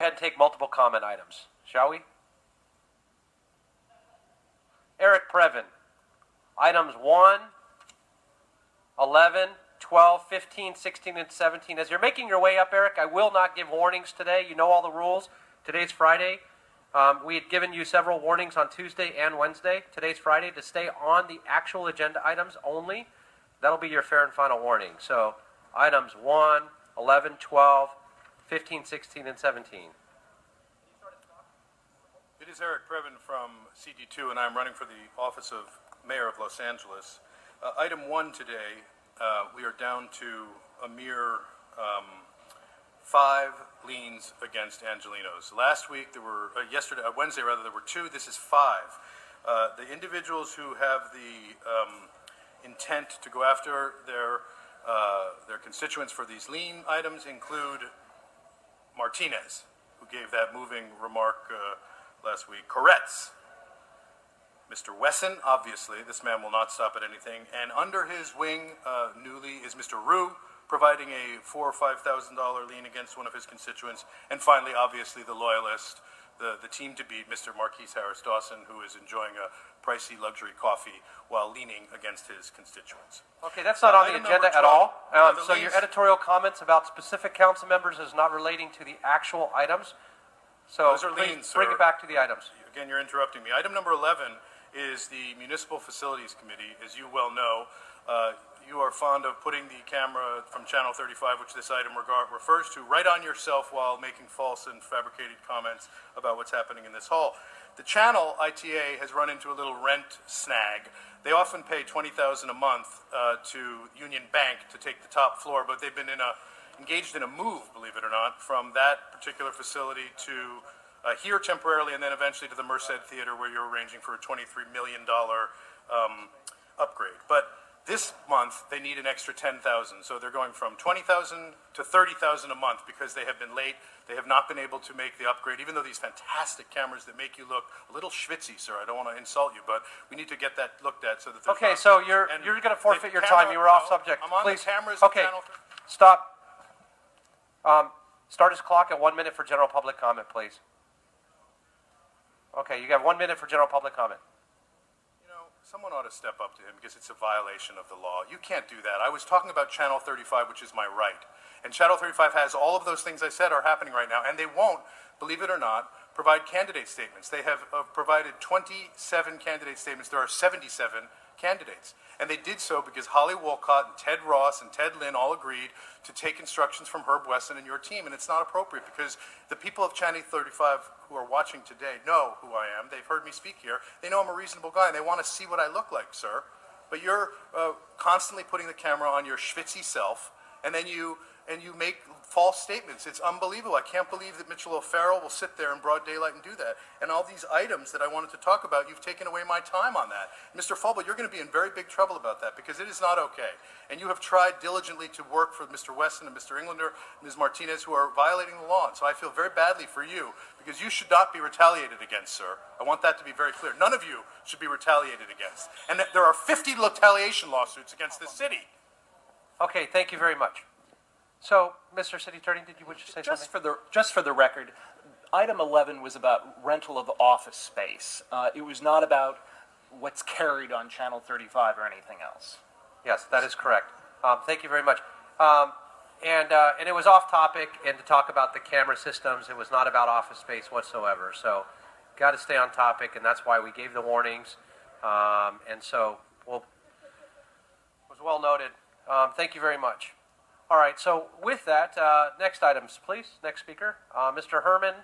ahead and take multiple comment items, shall we? Eric Previn, items 1, 11, 12, 15, 16, and 17. As you're making your way up, Eric, I will not give warnings today. You know all the rules. Today's Friday. We had given you several warnings on Tuesday and Wednesday. Today's Friday to stay on the actual agenda items only. That'll be your fair and final warning. So items 1, 11, 12, 15, 16, and 17. It is Eric Previn from CD2, and I'm running for the office of Mayor of Los Angeles. Item 1 today, we are down to a mere 5 liens against Angelenos. Last week there were, Wednesday rather, there were 2. This is 5. The individuals who have the intent to go after their constituents for these lien items include Martinez, who gave that moving remark last week, Koretz, Mr. Wesson, obviously, this man will not stop at anything, and under his wing, newly, is Mr. Rue, providing a $4,000 or $5,000 lien against one of his constituents, and finally, obviously, the loyalist, the team to beat, Mr. Marquise Harris Dawson, who is enjoying a pricey luxury coffee while leaning against his constituents. Okay, that's not on the agenda at all. So your editorial comments about specific council members is not relating to the actual items. So those are please liens, bring sir. it back to the items. Again, you're interrupting me. Item number 11 is the Municipal Facilities Committee. As you well know, you are fond of putting the camera from Channel 35, which this item refers to, right on yourself while making false and fabricated comments about what's happening in this hall. The channel, ITA, has run into a little rent snag. They often pay $20,000 a month to Union Bank to take the top floor, but they've been engaged in a move, believe it or not, from that particular facility to here temporarily and then eventually to the Merced Theater, where you're arranging for a $23 million upgrade. But this month, they need an extra $10,000, so they're going from $20,000 to $30,000 a month because they have been late. They have not been able to make the upgrade, even though these fantastic cameras that make you look a little schwitzy, sir. I don't want to insult you, but we need to get that looked at so that there's Okay, not, so you're going to forfeit your time. You were off subject. I'm on Please. the cameras. Okay, stop. Start his clock at 1 minute for general public comment, please. Okay, you have 1 minute for general public comment. Someone ought to step up to him because it's a violation of the law. You can't do that. I was talking about Channel 35, which is my right. And Channel 35 has all of those things I said are happening right now, and they won't, believe it or not, provide candidate statements. They have provided 27 candidate statements. There are 77 candidates. And they did so because Holly Wolcott and Ted Ross and Ted Lynn all agreed to take instructions from Herb Wesson and your team. And it's not appropriate because the people of Channel 35 who are watching today know who I am. They've heard me speak here. They know I'm a reasonable guy, and they want to see what I look like, sir. But you're constantly putting the camera on your schwitzy self, and then you make false statements. It's unbelievable. I can't believe that Mitchell O'Farrell will sit there in broad daylight and do that. And all these items that I wanted to talk about, you've taken away my time on that. Mr. Fulber, you're going to be in very big trouble about that because it is not okay. And you have tried diligently to work for Mr. Wesson and Mr. Englander, Ms. Martinez, who are violating the law. And so I feel very badly for you because you should not be retaliated against, sir. I want that to be very clear. None of you should be retaliated against. And there are 50 retaliation lawsuits against this city. Okay, thank you very much. So, Mr. City Attorney, did you wish to say something? Just for the record, item 11 was about rental of office space. It was not about what's carried on Channel 35 or anything else. Yes, that is correct. Thank you very much. And it was off topic, and to talk about the camera systems, it was not about office space whatsoever. So, got to stay on topic, and that's why we gave the warnings. And so, it was well noted. Thank you very much. All right, so with that, next items, please. Next speaker, Mr. Herman